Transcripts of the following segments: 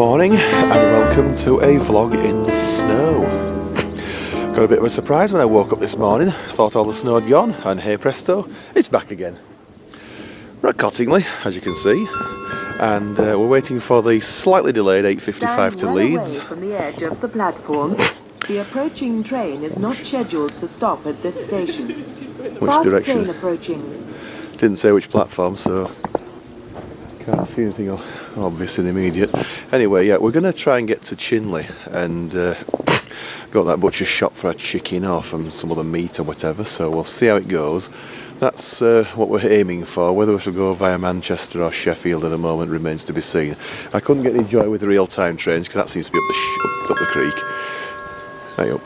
morning and welcome to a vlog in the snow. Got a bit of a surprise when I woke up this morning. Thought all the snow had gone, and hey presto, it's back again. We're at Cottingley, as you can see, and we're waiting for the slightly delayed 8:55 to Leeds. Away from the edge of the platform. The approaching train is not scheduled to stop at this station. Which direction? Train approaching. Didn't say which platform, so can't see anything obvious in the immediate. Anyway, yeah, we're going to try and get to Chinley and got that butcher's shop for a chicken or from some other meat or whatever, so we'll see how it goes. That's what we're aiming for. Whether we shall go via Manchester or Sheffield at the moment remains to be seen. I couldn't get any joy with the real-time trains because that seems to be up the creek. Right up.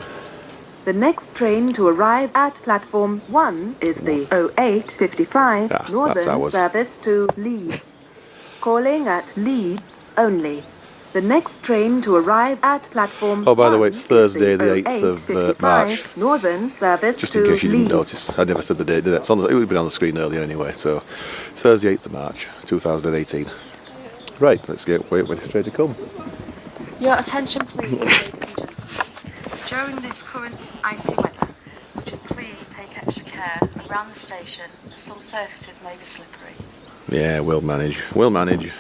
The next train to arrive at platform 1 is the 08:55 Northern service to Leeds. Calling at Leeds only. The next train to arrive at platform Oh, by the way, it's Thursday, the 8th of March. Northern service just in case you didn't notice. I never said the date, did I? It would have been on the screen earlier anyway, so Thursday, 8th of March, 2018. Right, let's wait when it's ready to come. Your attention please, ladies and gentlemen. During this current icy weather, would you please take extra care around the station as some surfaces may be slippery. Yeah, we'll manage. We'll manage.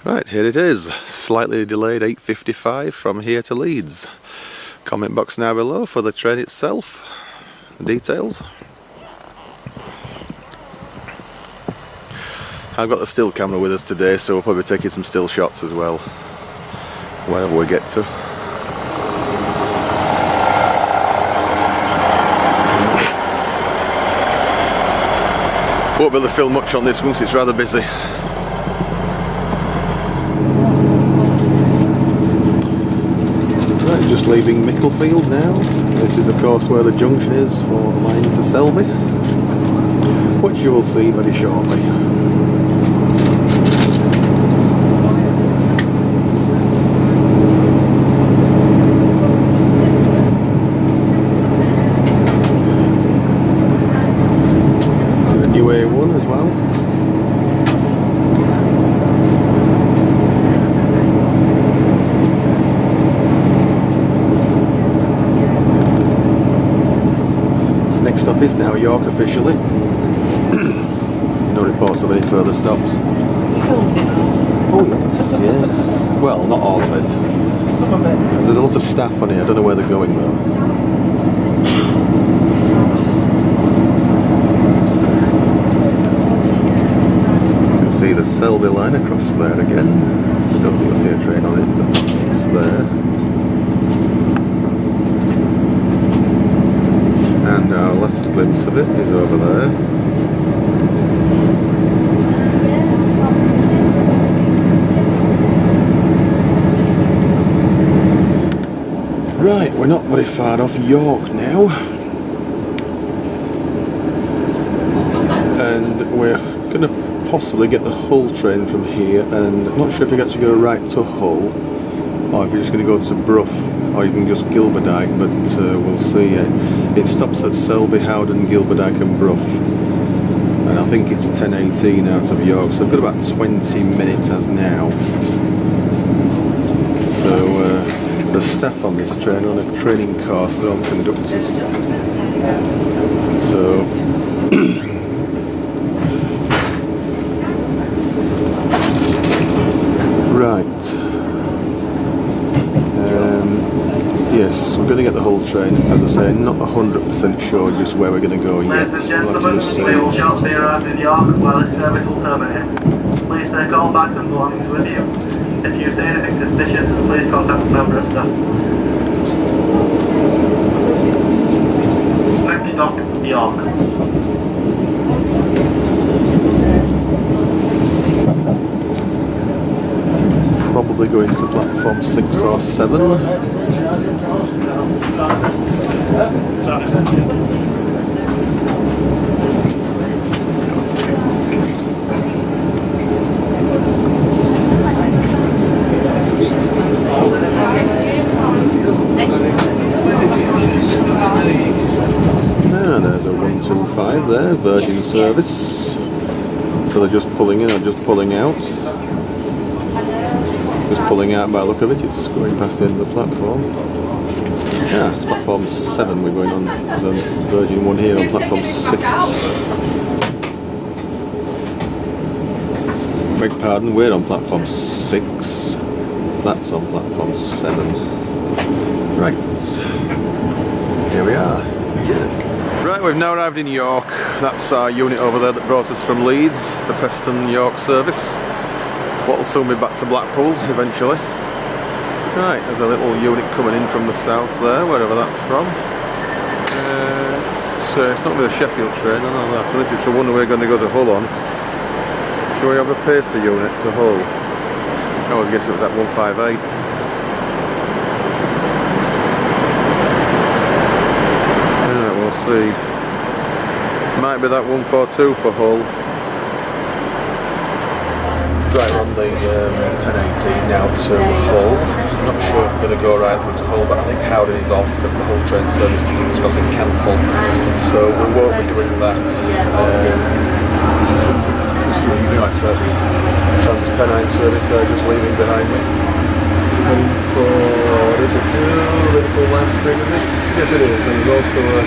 Right, here it is. Slightly delayed 8:55 from here to Leeds. Comment box now below for the train itself. Details. I've got the still camera with us today, so we'll probably be taking some still shots as well, wherever we get to. Won't be able to film much on this one because it's rather busy. Right, just leaving Micklefield now. This is of course where the junction is for the line to Selby, which you will see very shortly. A1 as well. Next stop is now York officially. No reports of any further stops. Oh yes, yes. Well, not all of it. There's a lot of staff on here. I don't know where they're going though. See the Selby line across there again. I don't think you'll see a train on it, but it's there. And our last glimpse of it is over there. Right, we're not very far off York now. And we're going to possibly get the Hull train from here, and I'm not sure if you actually go right to Hull or if you're just going to go to Brough or even just Gilberdyke, but we'll see. It stops at Selby, Howden, Gilberdyke and Brough, and I think it's 10:18 out of York, so I've got about 20 minutes as now. So the staff on this train are on a training course, they're all conductors. So right, yes, we're going to get the Hull train. As I say, not 100% sure just where we're going to go yet. Ladies and gentlemen, we will shortly arrive in York while this service will terminate. Please take all bags and belongings with you. If you see anything suspicious, please contact a member of staff. Next stop, York. Probably going to platform 6 or 7. There's a 125 there, Virgin service. So they're just pulling in or just pulling out. just pulling out by the look of it. It's going past the end of the platform. Yeah, it's platform 7 we're going on. There's a Virgin one here on platform 6. Beg pardon, we're on platform 6. That's on platform 7. Right. Here we are. Yeah. Right, we've now arrived in York. That's our unit over there that brought us from Leeds, the Preston York service. What will soon be back to Blackpool eventually. Right, there's a little unit coming in from the south there, wherever that's from. So it's not with a Sheffield train, I know that. So this is the one we're going to go to Hull on. Shall we have a pacer unit to Hull? I always guess it was at 158. Alright, we'll see. Might be that 142 for Hull. Right, we're on the 1018 now to Hull. I'm not sure if we're going to go right through to Hull, but I think Howden is off because the Hull train service to King's Cross is cancelled. So we won't be doing that. So just leaving, that's a Transpennine service there, just leaving behind me. Heading for Liverpool Lime Street, is it? Yes, it is. And there's also a...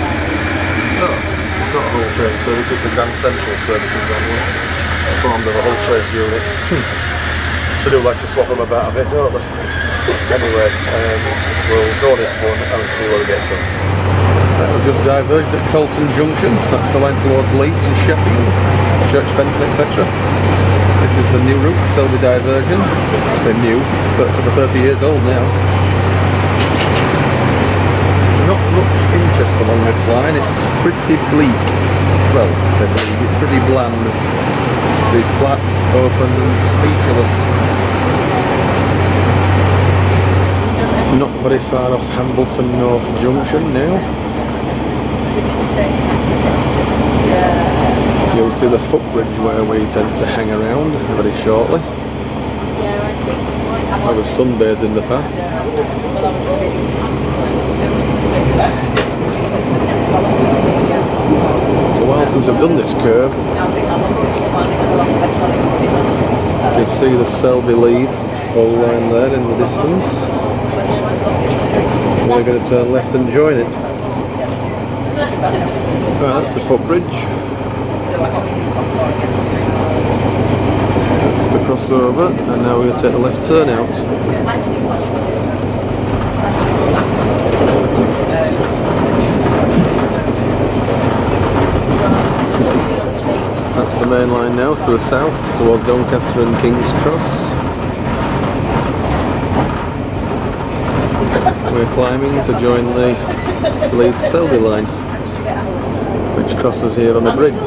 No, it's not a Hull train service, it's a Grand Central service, is that one? Formed of a Hull trains unit. They do like to swap them about a bit, don't they? Anyway, we'll go this one and see where we get to. We've just diverged at Colton Junction. That's the line towards Leeds and Sheffield, Church Fenton, etc. This is the new route, Selby diversion. I say new, but it's over 30 years old now. Not much interest along this line. It's pretty bleak. Well, I say bleak. It's pretty bland. It's pretty flat, open, and featureless. Not very far off Hambleton North Junction now. You'll see the footbridge where we tend to hang around very shortly. Where we've sunbathed in the past. So a while since I've done this curve. You can see the Selby Leeds Hull line there in the distance. We're going to turn left and join it. Right, that's the footbridge. That's the crossover, and now we're going to take the left turn out. That's the main line now, to the south, towards Doncaster and King's Cross. We're climbing to join the Leeds Selby line, which crosses here on the bridge.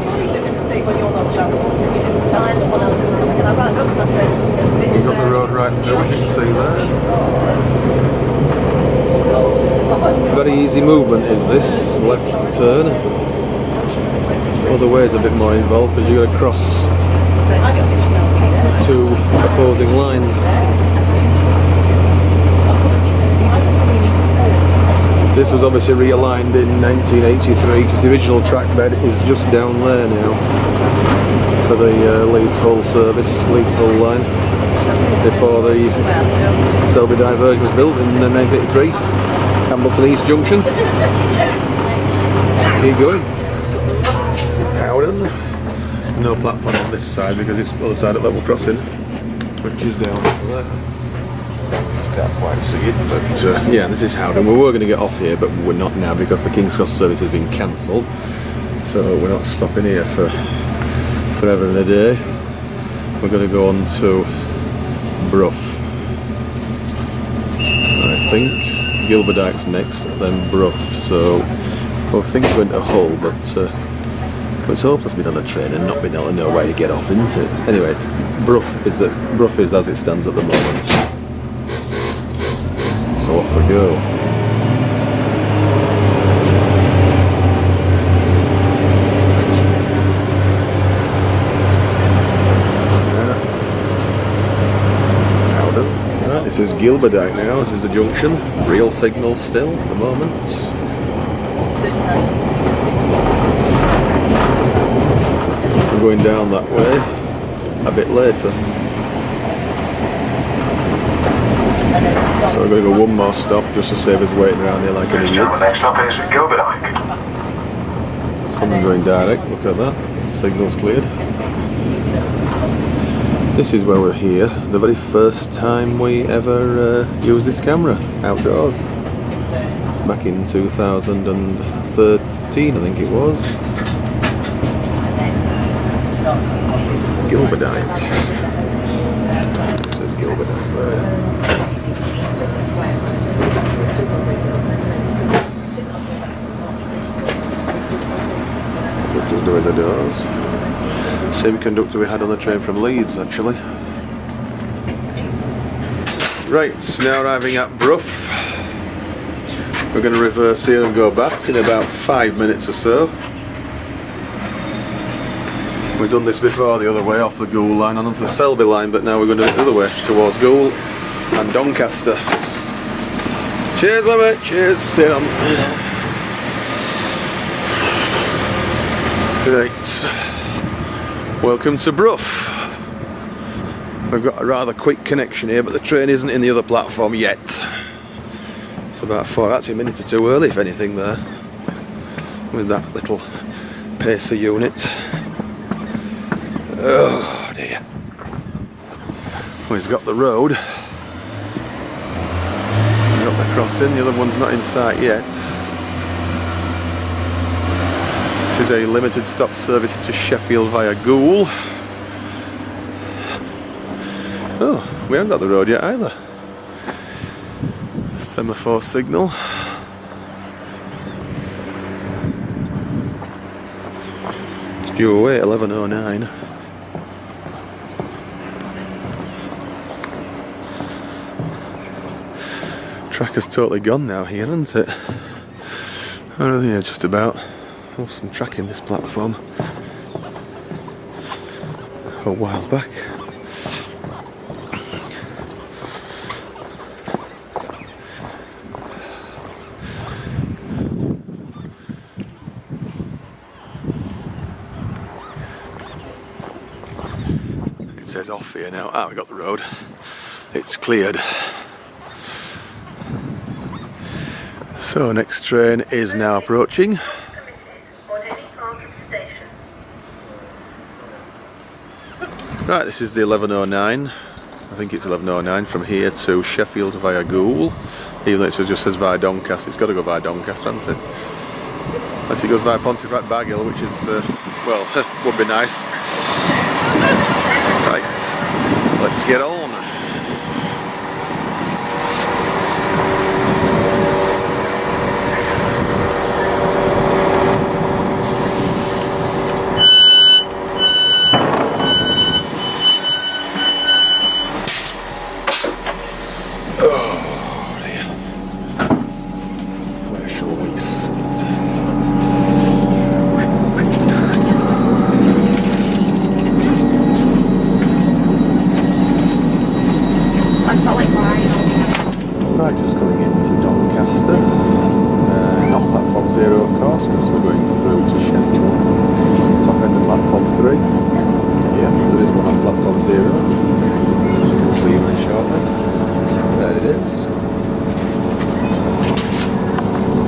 We've got the road right through, as you can see there. Very easy movement is this, left turn. Other ways a bit more involved because you've got to cross two opposing lines. This was obviously realigned in 1983 because the original track bed is just down there now for the Leeds Hull service, Leeds Hull line, before the Selby diversion was built in 1983. Hambleton East Junction. Let's keep going. Howden. No platform on this side because it's the other side of level crossing, which is down there. Can't quite see it, but yeah, this is Howden. We were going to get off here, but we're not now because the King's Cross service has been cancelled. So we're not stopping here for forever and a day. We're going to go on to Brough. I think Gilberdyke's next, then Brough. So I think we're going to Hull, but it's hopeless being on a train and not being able to know where to get off, isn't it? Anyway, Brough is as it stands at the moment. So off we go. Howden. Right, this is Gilberdyke now. This is the junction. Real signal still at the moment. We're going down that way a bit later. So we're going to go one more stop just to save us waiting around here like an idiot. Next stop is Gilberdike. Someone going direct, look at that. Signal's cleared. This is where we're here. The very first time we ever used this camera outdoors. Back in 2013, I think it was. Gilberdike. It says Gilberdike there. Just doing the doors. Same conductor we had on the train from Leeds, actually. Right, now arriving at Brough. We're going to reverse here and go back in about 5 minutes or so. We've done this before the other way, off the Goole line and onto the Selby line, but now we're going to do it the other way, towards Goole and Doncaster. Cheers, mate. Cheers. Sit on. Right. Welcome to Brough. We've got a rather quick connection here, but the train isn't in the other platform yet. It's about actually a minute or two early, if anything, there, with that little pacer unit. Oh dear. Well, he's got the road. He's got the crossing, the other one's not in sight yet. This is a limited stop service to Sheffield via Goole. Oh, we haven't got the road yet either. Semaphore signal. It's due away at 11:09. Track has totally gone now here, hasn't it? Oh yeah, just about. Oh, some track in this platform a while back. It says off here now. Ah, we got the road. It's cleared. So next train is now approaching. Right, this is the 11:09. I think it's 11:09 from here to Sheffield via Goole. Even though it just says via Doncaster, it's got to go via Doncaster, hasn't it? Unless it goes via Pontefract Baghill, which is, well, would be nice. Right, let's get on.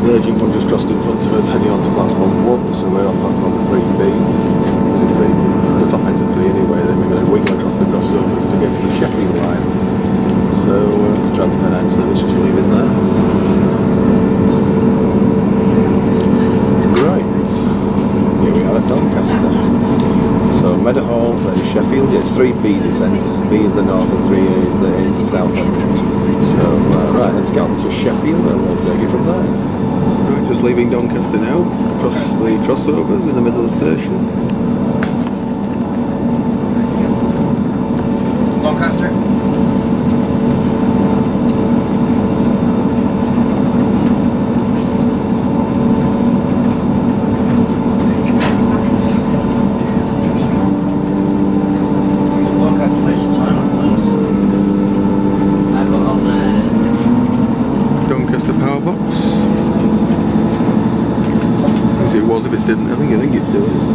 Virgin one just crossed in front of us, heading on to platform 1, so we're on platform 3B. Is it 3? The top end of 3 anyway, then we're going to wiggle across the crossovers to get to the Sheffield line. So the Transfer 9 service just leaving there. Right, here we are at Doncaster. So Meadowhall, then Sheffield, yeah, it's 3B this end. B is the north and 3A is the south end. So right, let's get on to Sheffield and we'll take it from there. Right, just leaving Doncaster now, across the crossovers in the middle of the station. Doncaster. I think it still is.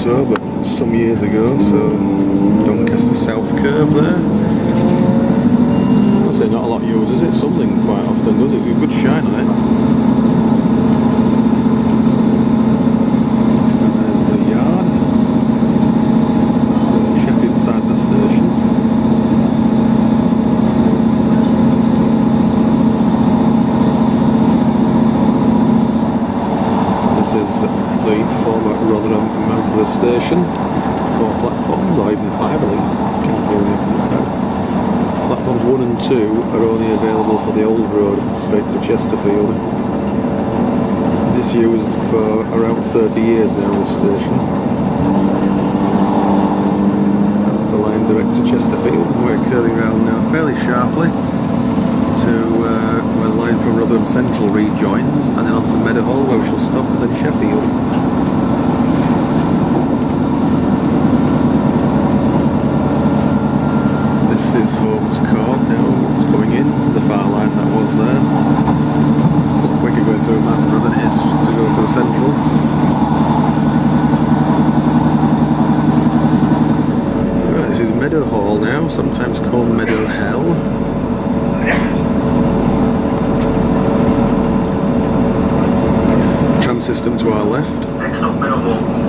so, but some years ago. So Doncaster South curve there. I'd say not a lot uses it. Something quite often does. It's a good shine on it. And there's the yard. Chef inside the station. This is the former Rotherham Masborough station. 4 platforms, or even 5 I think. Can't hear on the opposite side. Platforms 1 and 2 are only available for the old road straight to Chesterfield. Disused for around 30 years now, this station. That's the line direct to Chesterfield. We're curving around now fairly sharply to where the line from Rotherham Central rejoins, and then on to Meadowhall where we shall stop, and then Sheffield. This is Holmes Court now, it's coming in, the far line that was there. It's a lot quicker going through Masborough than it is to go through Central. Right, this is Meadowhall now, sometimes called Meadowhell. Tram system to our left. Next up, Meadowhall.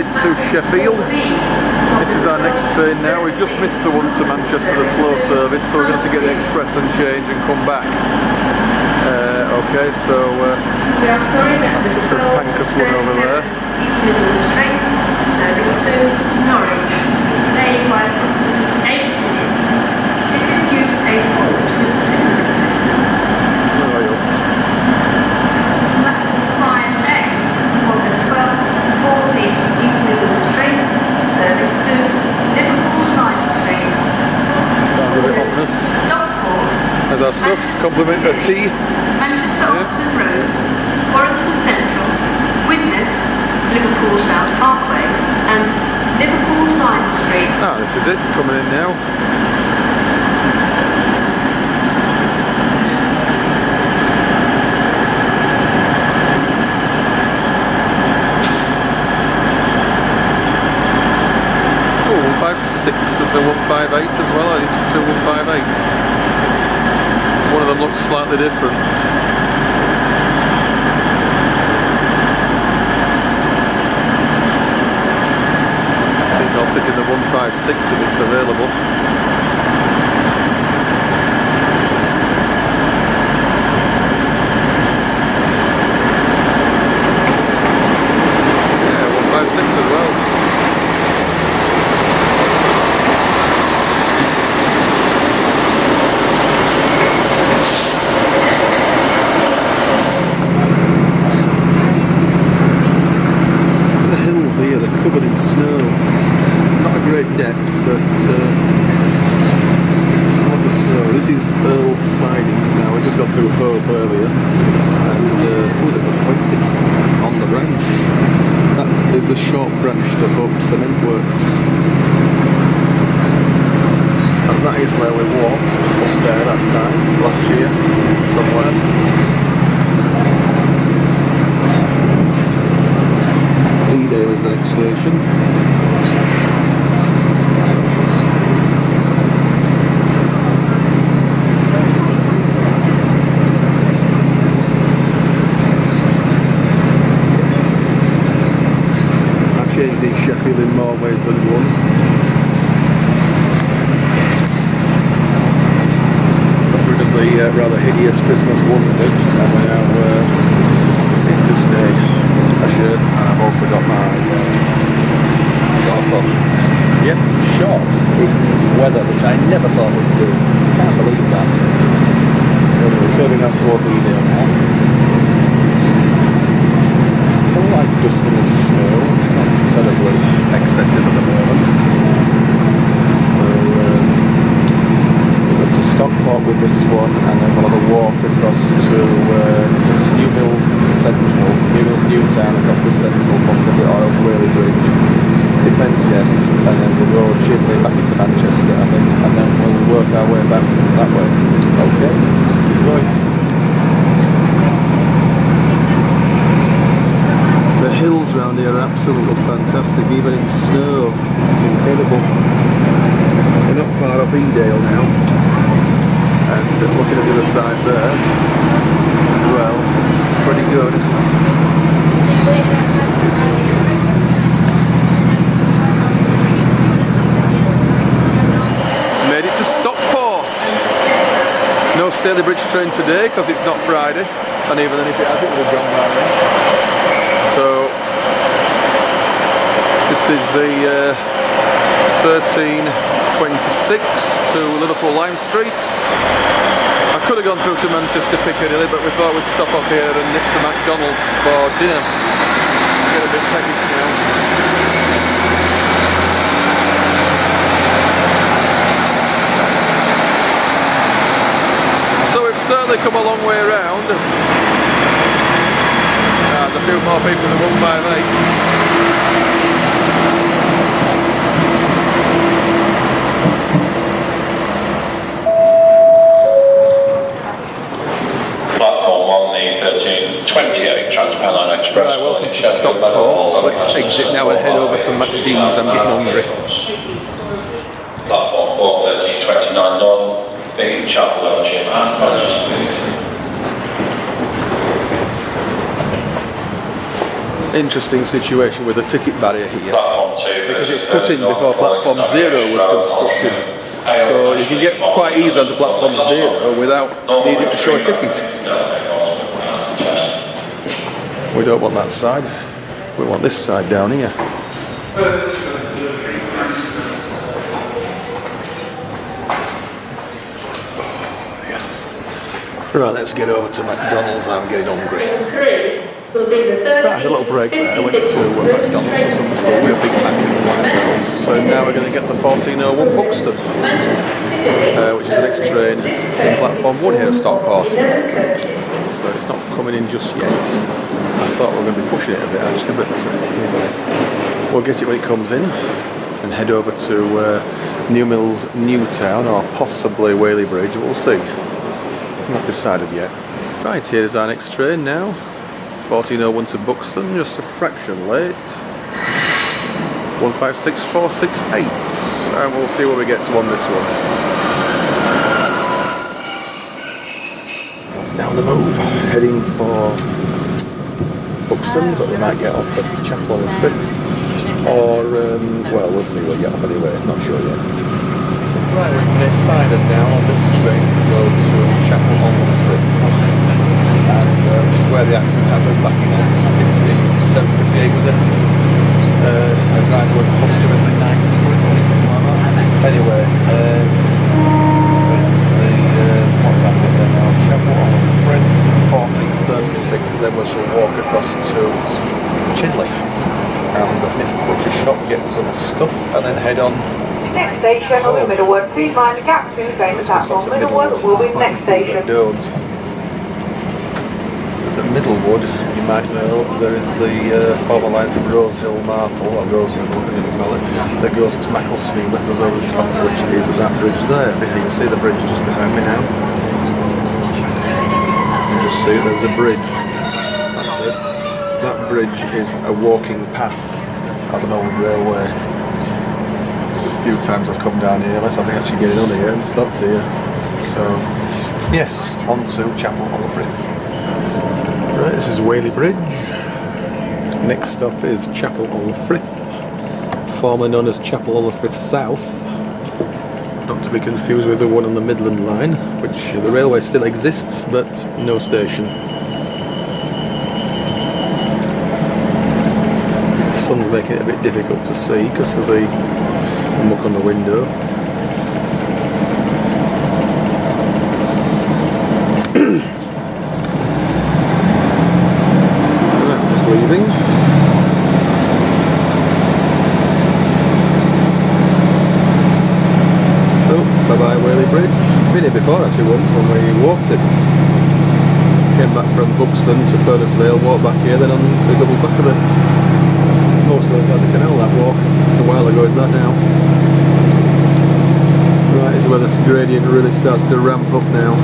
To Sheffield. This is our next train now. We've just missed the one to Manchester, the slow service, so we're going to get the express and change and come back. Okay, so that's the St Pancras one over there. East Midlands trains, service to Norwich. They require approximately 8 minutes. This is due to pay forward to the signals. Platform 5A, for the 12:40 East Midlands trains, service to Liverpool Line Street. Sounds a bit ominous. Stockport. There's our stuff, compliment a tea. Manchester Oxford Road, Warrington Central, Widnes, Liverpool South Parkway, and Liverpool Line Street. Ah, this is it, coming in now. Oh, 156, there's a 158 as well, I think it's 2 158s. One of them looks slightly different. I think I'll sit in the 156 if it's available. Yeah, 156 as well. Here they're covered in snow, not a great depth, but a lot of snow. This is Earl's Sidings now. We just got through Hope earlier, and who was it? That's 20 on the branch. That is the short branch to Hope Cement Works, and that is where we walked up there that time last year somewhere. Edale is the next station. I've changed in Sheffield in more ways than one. Got rid of the rather hideous Christmas onesie, and we're now in just a shirt, and I've also got my shorts on. Yep, shorts in weather, which I never thought we'd do. Can't believe that. So we're curving up towards Edale now. It's all like dusting of snow. It's not terribly excessive at the moment. Stockport with this one, and then we'll have a walk across to New Mills Central, New Mills Newtown, across to Central, possibly, or else Whaley Bridge. Depends yet. And then we'll go Chimley back into Manchester, I think, and then we'll work our way back that way. Okay, keep going. The hills around here are absolutely fantastic, even in snow. It's incredible. We're not far off Edale now, and looking at the other side there as well, it's pretty good. Made it to Stockport. No Staley Bridge train today because it's not Friday, and even then if it has, it would have gone by then. So this is the 1326 to Liverpool Lime Street. I could have gone through to Manchester Piccadilly, but we thought we'd stop off here and nip to McDonald's for dinner. Get a bit peckish now. So we've certainly come a long way around. There's a few more people that run by me. Platform 1, the 1328 Chapel-en-le-Frith Express. Right, welcome to Stockport. Let's exit now and head over to McDee's. I'm getting hungry. Platform 4, 1329 North, the Chapel-en-le-Frith and Manchester. Interesting situation with the ticket barrier here, because it's put in before platform 0 was constructed, so you can get quite easily onto platform 0 without needing to show a ticket. We don't want that side, we want this side down here. Right, let's get over to McDonald's. I'm getting hungry. Right, a little break there. I went to McDonald's for some food. We had a Big Mac and one. So now we're going to get the 1401 Buxton, which is the next train in platform 1 here at Stockport. So it's not coming in just yet. I thought we were going to be pushing it a bit actually, but anyway, we'll get it when it comes in and head over to New Mills Newtown, or possibly Whaley Bridge. We'll see. Not decided yet. Right, here's our next train now. 1401 to Buxton, just a fraction late. 156468, and we'll see where we get to on this one. Now the move, heading for Buxton, but we might get off at Chapel-en-le-Frith, or well, we'll see. We'll get off anyway. Not sure yet. Right, we've decided now on this train to go to Chapel-en-le-Frith. Which is where the accident happened back in 1958, was it? The driver was posthumously knighted for it, I think, or something like that. Anyway, it's the, what's happening there now? Chapel-en-le-Frith, 1436, and then we shall walk across to Chinley and hit the butcher shop, get some stuff, and then head on. Next station will be Middlewood. Please mind the gaps between train platform. Middlewood will be the next station. At Middlewood, you might know, there is the former line from Rosehill Marple, or Rosehill, whatever you call it, that goes to Macclesfield, that goes over the top, which is that bridge there. You can see the bridge just behind me now. You can just see there's a bridge. That's it. That bridge is a walking path of an old railway. It's a few times I've come down here, unless I've been actually getting on here and stopped here. So, yes, on to Chapel-en-le-Frith. Right, this is Whaley Bridge. Next stop is Chapel-en-le-Frith, formerly known as Chapel-en-le-Frith South, not to be confused with the one on the Midland Line, which the railway still exists but no station. The sun's making it a bit difficult to see because of the muck on the window. Leaving. So, bye bye Whaley Bridge. Been here before. before actually once when we walked it. Came back from Buxton to Furnace-Vale, walked back here, then on to double back of it. Most of those had the canal that walk. It's a while ago, is that now? Right, this is where this gradient really starts to ramp up now.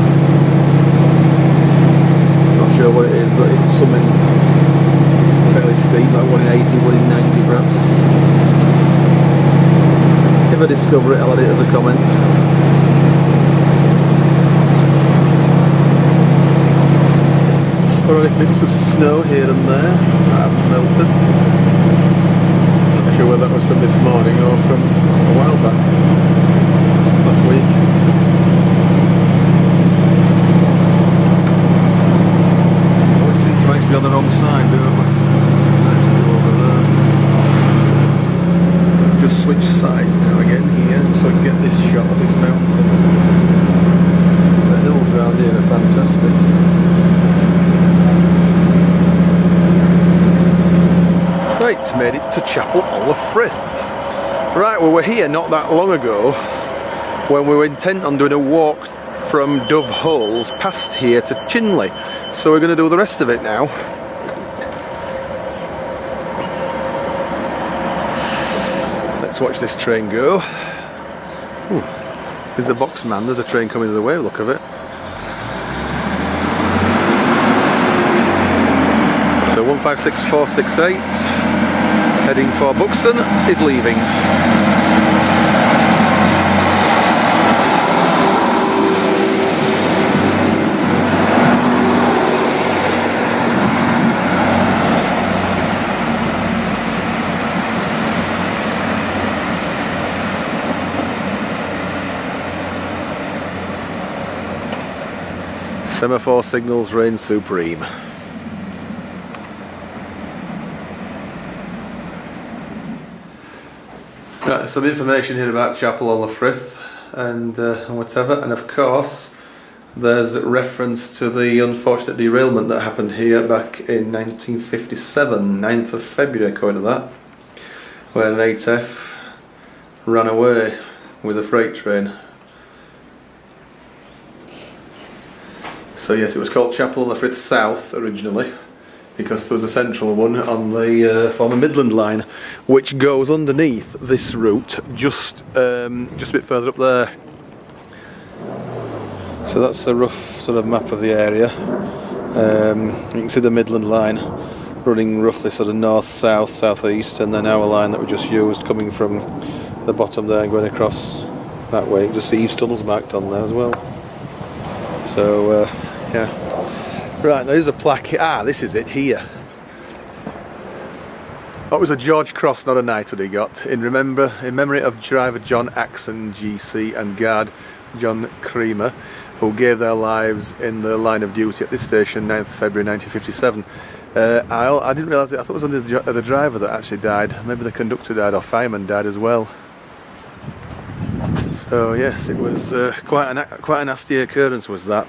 Not sure what it is, but it's something fairly steep, like 1 in 80, 1 in 90 perhaps. If I discover it, I'll add it as a comment. Sporadic bits of snow here and there that haven't melted. Not sure whether that was from this morning or from a while back, last week. Always seem to actually be on the wrong side, don't we? Just switch sides now again here so I can get this shot of this mountain. The hills around here are fantastic. Right, made it to Chapel-en-le-Frith. Right, well we're here not that long ago when we were intent on doing a walk from Dove Holes past here to Chinley. So we're going to do the rest of it now. Let's watch this train go. Ooh, here's the box man, there's a train coming the way, look of it. So 156468, heading for Buxton, is leaving. Semaphore signals reign supreme. Right, some information here about Chapel-en-le-Frith and whatever, and of course there's reference to the unfortunate derailment that happened here back in 1957, 9th of February according to that, where an 8F ran away with a freight train. So yes, it was called Chapel-en-le-Frith South originally, because there was a central one on the former Midland line, which goes underneath this route, just a bit further up there. So that's a rough sort of map of the area. You can see the Midland line running roughly sort of north, south, southeast, and then our line that we just used coming from the bottom there and going across that way. You can just see Eves Tunnel's marked on there as well. So yeah. Right, there's a plaque here. Ah, this is it here. That was a George Cross, not a knighthood he got, in memory of driver John Axon GC and guard John Creamer, who gave their lives in the line of duty at this station 9th February 1957. I didn't realise it. I thought it was only the driver that actually died. Maybe the conductor died or fireman died as well. So yes, it was quite a nasty occurrence was that.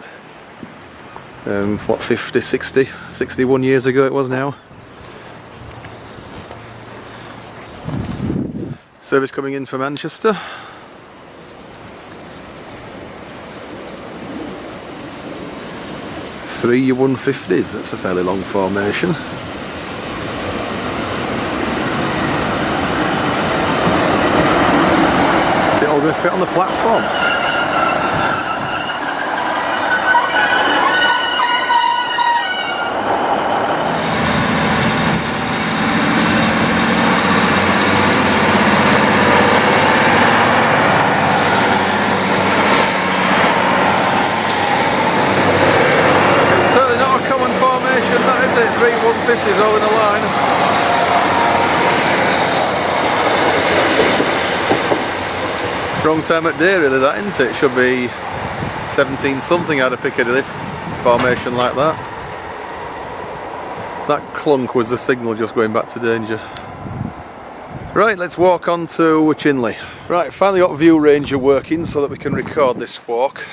What, 50, 60, 61 years ago it was now. Service coming in from Manchester. Three 150s, that's a fairly long formation. Is it all going to fit on the platform? Three 150s all in a line. Wrong time at day really that, isn't it? It should be 17 something out of Piccadilly formation like that. That clunk was the signal just going back to danger. Right, let's walk on to Chinley. Right, finally got View Ranger working so that we can record this walk.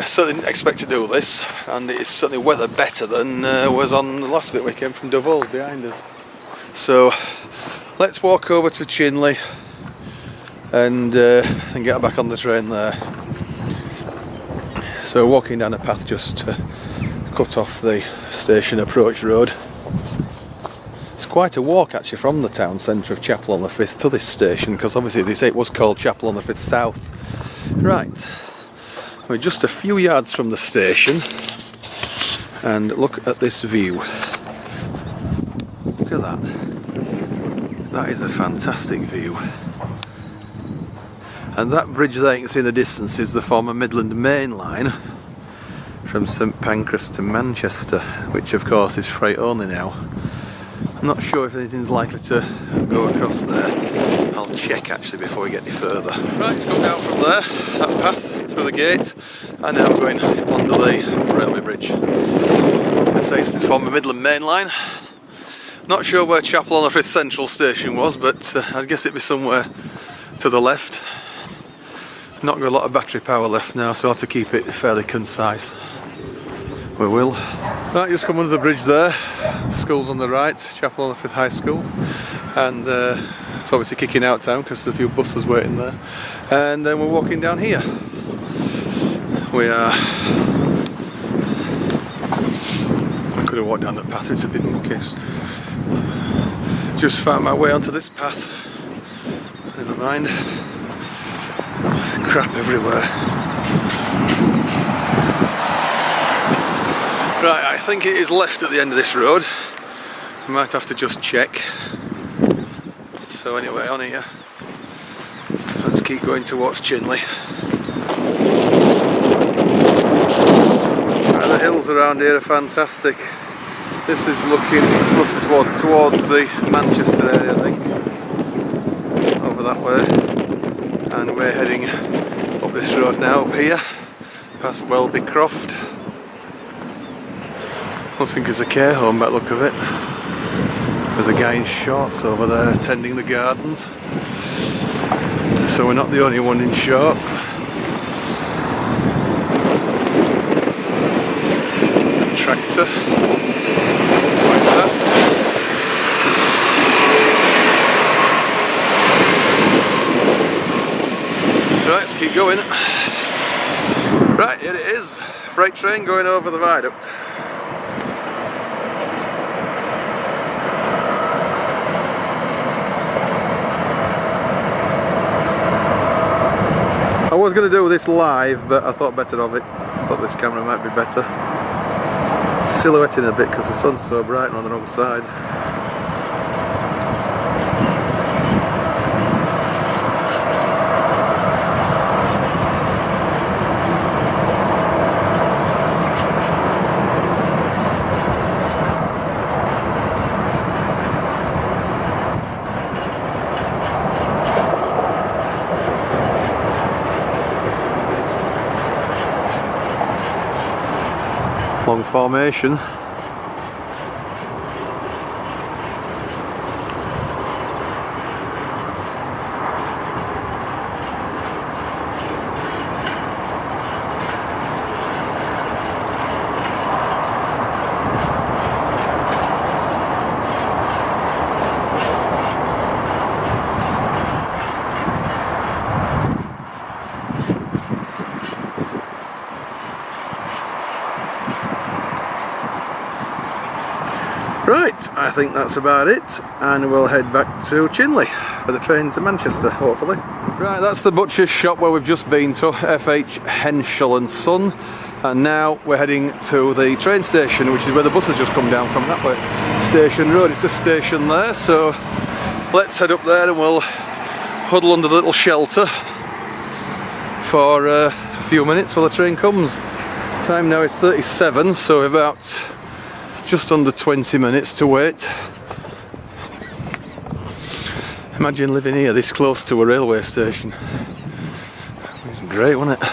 Certainly didn't expect to do this, and it is certainly weather better than was on the last bit we came from Dove Holes behind us. So let's walk over to Chinley and get back on the train there. So walking down a path just to cut off the station approach road. It's quite a walk actually from the town centre of Chapel-en-le-Frith to this station, because obviously, as they say, it was called Chapel-en-le-Frith South. Right, we're just a few yards from the station, and look at this view. Look at that. That is a fantastic view. And that bridge there you can see in the distance is the former Midland Main Line from St Pancras to Manchester, which of course is freight only now. I'm not sure if anything's likely to go across there. I'll check actually before we get any further. Right, it's come down from there, that path through the gate, and now we're going under the railway bridge. I say it's this former Midland Main Line. Not sure where Chapel-en-le-Frith Central Station was, but I'd guess it'd be somewhere to the left. Not got a lot of battery power left now, so I have to keep it fairly concise. We will. Right, just come under the bridge there. The school's on the right, Chapel-en-le-Frith High School, and it's obviously kicking out town because there's a few buses waiting there. And then we're walking down here. We are. I could have walked down the path, it's a bit mucky. Just found my way onto this path. Never mind. Crap everywhere. Right, I think it is left at the end of this road. I might have to just check. So anyway, on here, let's keep going towards Chinley. Right, the hills around here are fantastic. This is looking roughly towards the Manchester area, I think. Over that way. And we're heading up this road now, up here, past Welby Croft. I think it's a care home by the look of it. There's a guy in shorts over there tending the gardens. So we're not the only one in shorts. Tractor. Quite fast. Right, let's keep going. Right, here it is. Freight train going over the viaduct. I was going to do this live, but I thought better of it. I thought this camera might be better. Silhouetting a bit because the sun's so bright and on the wrong side. Long formation. Right, I think that's about it, and we'll head back to Chinley for the train to Manchester, hopefully. Right, that's the butcher's shop where we've just been to, F.H. Henshalls and Son, and now we're heading to the train station, which is where the bus has just come down from, that way. Station Road, it's a station there, so let's head up there and we'll huddle under the little shelter for a few minutes while the train comes. Time now is 37, so about just under 20 minutes to wait. Imagine living here this close to a railway station. It's great, wasn't it?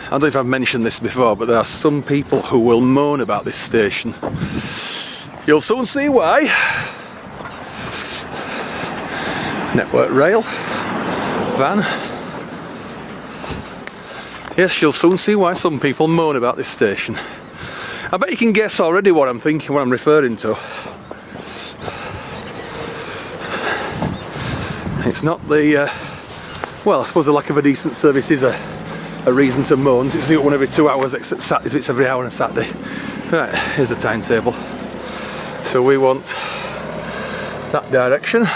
I don't know if I've mentioned this before, but there are some people who will moan about this station. You'll soon see why. Network rail, van. Yes, you'll soon see why some people moan about this station. I bet you can guess already what I'm thinking, what I'm referring to. It's not the Well, I suppose the lack of a decent service is a reason to moan. It's due 1 every 2 hours, except Saturdays, it's every hour on a Saturday. Right, here's the timetable. So we want that direction,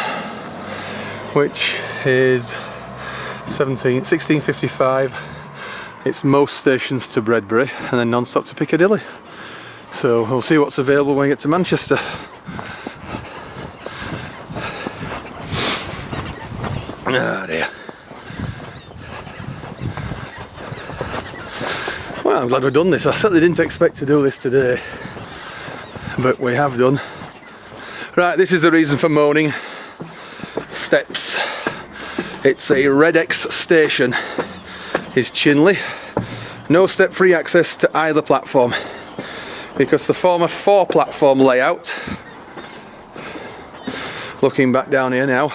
which is 16:55. It's most stations to Bredbury and then non-stop to Piccadilly. So we'll see what's available when we get to Manchester. Oh dear. Well, I'm glad we've done this. I certainly didn't expect to do this today, but we have done. Right, this is the reason for moaning. Steps. It's a Red X station. Is Chinley. No step-free access to either platform because the former 4-platform layout, looking back down here now,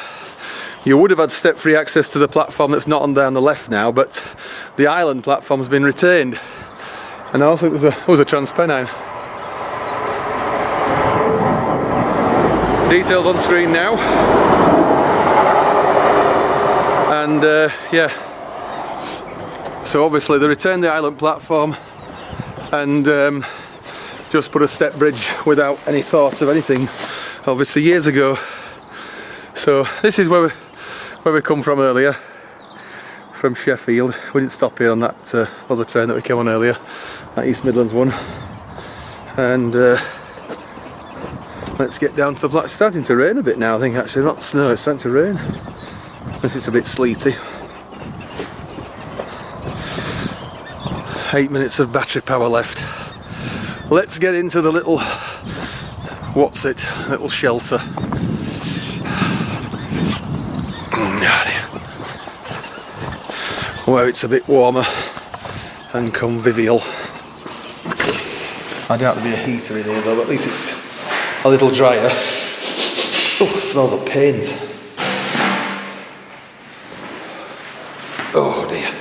you would have had step-free access to the platform that's not on down the left now, but the island platform's been retained. And also it was a Transpennine. Details on screen now. And yeah, so obviously they returned the island platform and just put a step bridge without any thought of anything, obviously years ago. So this is where we come from earlier, from Sheffield. We didn't stop here on that other train that we came on earlier, that East Midlands one. And let's get down to the platform. It's starting to rain a bit now, I think, actually. Not snow, it's starting to rain. Unless it's a bit sleety. 8 minutes of battery power left. Let's get into the little, little shelter. Where it's a bit warmer and convivial. I doubt there'll be a heater in here though, but at least it's a little drier. Oh, it smells of paint. Oh dear.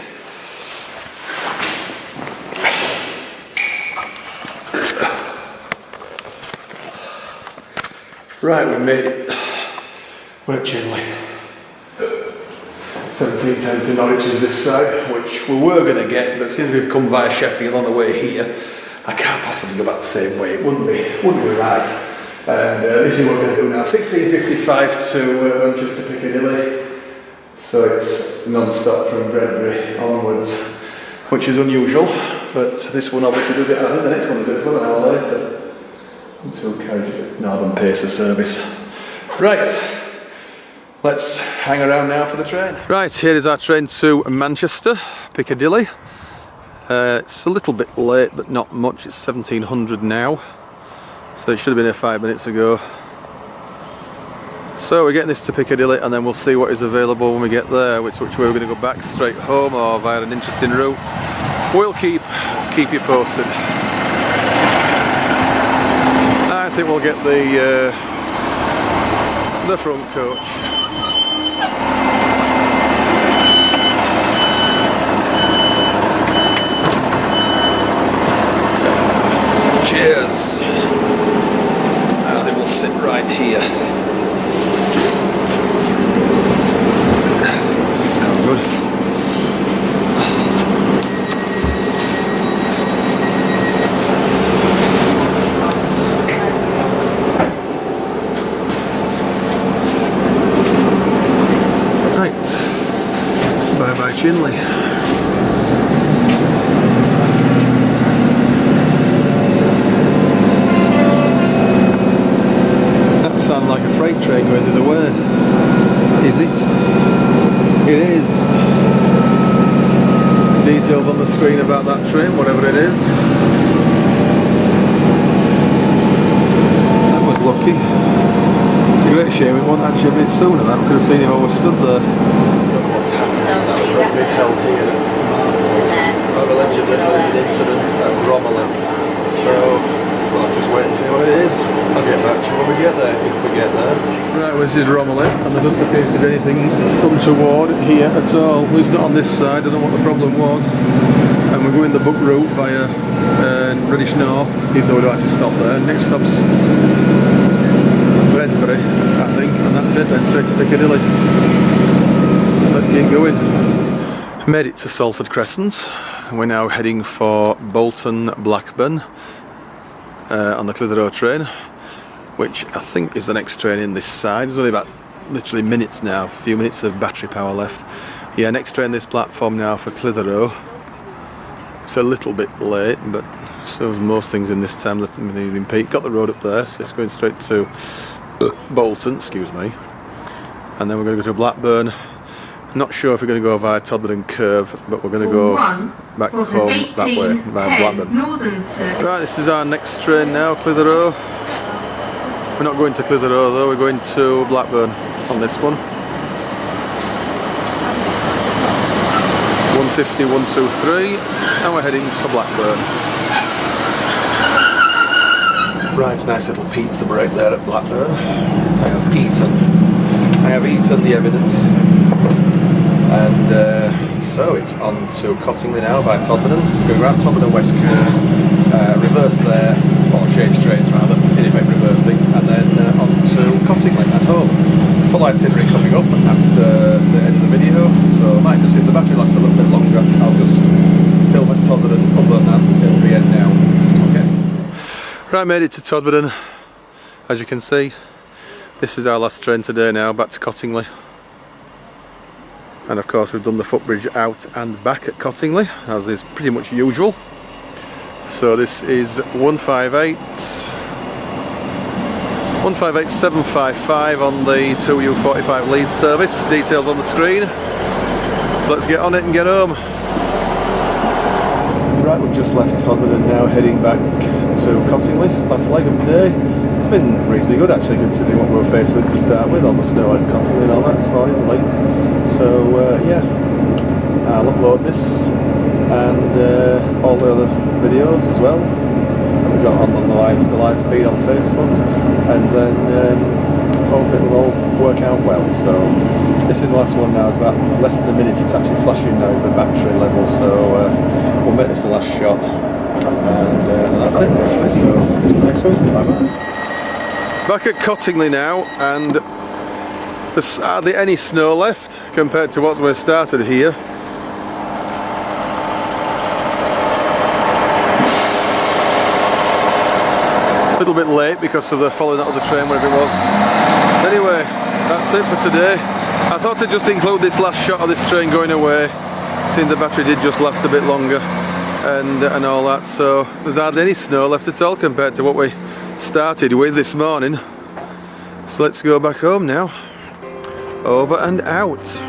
Right, we made it. We're at Chinley. 1710 to Norwich is this side, which we were going to get, but since we've come via Sheffield on the way here, I can't possibly go back the same way. It wouldn't be right. And this is what we're going to do now. 16:55 to Manchester Piccadilly. So it's non-stop from Bredbury onwards, which is unusual, but this one obviously does it. I think the next one does it as well an hour later. Two carriages at Northern Pacer service. Right, let's hang around now for the train. Right, here is our train to Manchester, Piccadilly. It's a little bit late, but not much. It's 1700 now, so it should have been here 5 minutes ago. So we're getting this to Piccadilly and then we'll see what is available when we get there, which way we're going to go back, straight home or via an interesting route. We'll keep you posted. I think we'll get the front coach. Cheers. I think we'll sit right here. Good. Right. Bye bye Chinley. That sounds like a freight train going the other way. Is it? It is. Details on the screen about that train, whatever it is. That was lucky. It's a great shame it wasn't actually a bit sooner. That we could have seen him overstood there. I don't know what's happening. That was been held here at allegedly there is an incident at Romilly. So we'll have to just wait and see what it is. I'll get back to you when we get there, if we get there. Right, well, this is Romilly, and there doesn't appear to be anything untoward here at all. At least not on this side, I don't know what the problem was. And we're going the book route via British North, even though we don't actually stop there. Next stop's Bredbury, I think, and that's it then, straight to Piccadilly. So let's keep going. Made it to Salford Crescent. We're now heading for Bolton Blackburn on the Clitheroe train, which I think is the next train in this side. There's only about literally minutes now, a few minutes of battery power left. Yeah, next train this platform now for Clitheroe. It's a little bit late, but so is most things in this time of the evening peak. Got the road up there, so it's going straight to Bolton, excuse me. And then we're going to go to Blackburn. Not sure if we're going to go via Todmorden and Curve, but we're going to go back home that way, via Blackburn. Right, this is our next train now, Clitheroe. We're not going to Clitheroe though, we're going to Blackburn on this one. 150, 123, and we're heading for Blackburn. Right, nice little pizza break there at Blackburn. I have eaten the evidence. And so it's on to Cottingley now by Todmorden. We're going to grab Todmorden West Curve, reverse there, or change trains rather, in effect reversing, and then on to Cottingley and home. Full itinerary coming up after the end of the video, so I might just, if the battery lasts a little bit longer, I'll just film at Todmorden. Other than that, it'll be end now. Okay. Right, made it to Todmorden. As you can see, this is our last train today now, back to Cottingley. And of course we've done the footbridge out and back at Cottingley, as is pretty much usual. So this is 158,755 on the 2U45 Leeds service. Details on the screen. So let's get on it and get home. Right, we've just left Todmorden now, heading back to Cottingley. Last leg of the day. It's been reasonably good actually, considering what we were faced with to start with, all the snow at Cottingley and all that this morning, late. So yeah, I'll upload this and all the other videos as well that we've got on the live feed on Facebook, and then hopefully it'll all work out well. So this is the last one now. It's about less than a minute. It's actually flashing now is the battery level, so we'll make this the last shot, and that's it basically. So next one, bye bye. Back at Cottingley now, and there's hardly any snow left compared to what we started here. A little bit late because of the following out of the train, whatever it was. Anyway, that's it for today. I thought I'd just include this last shot of this train going away, seeing the battery did just last a bit longer and all that. So there's hardly any snow left at all compared to what we started with this morning. So let's go back home now. Over and out.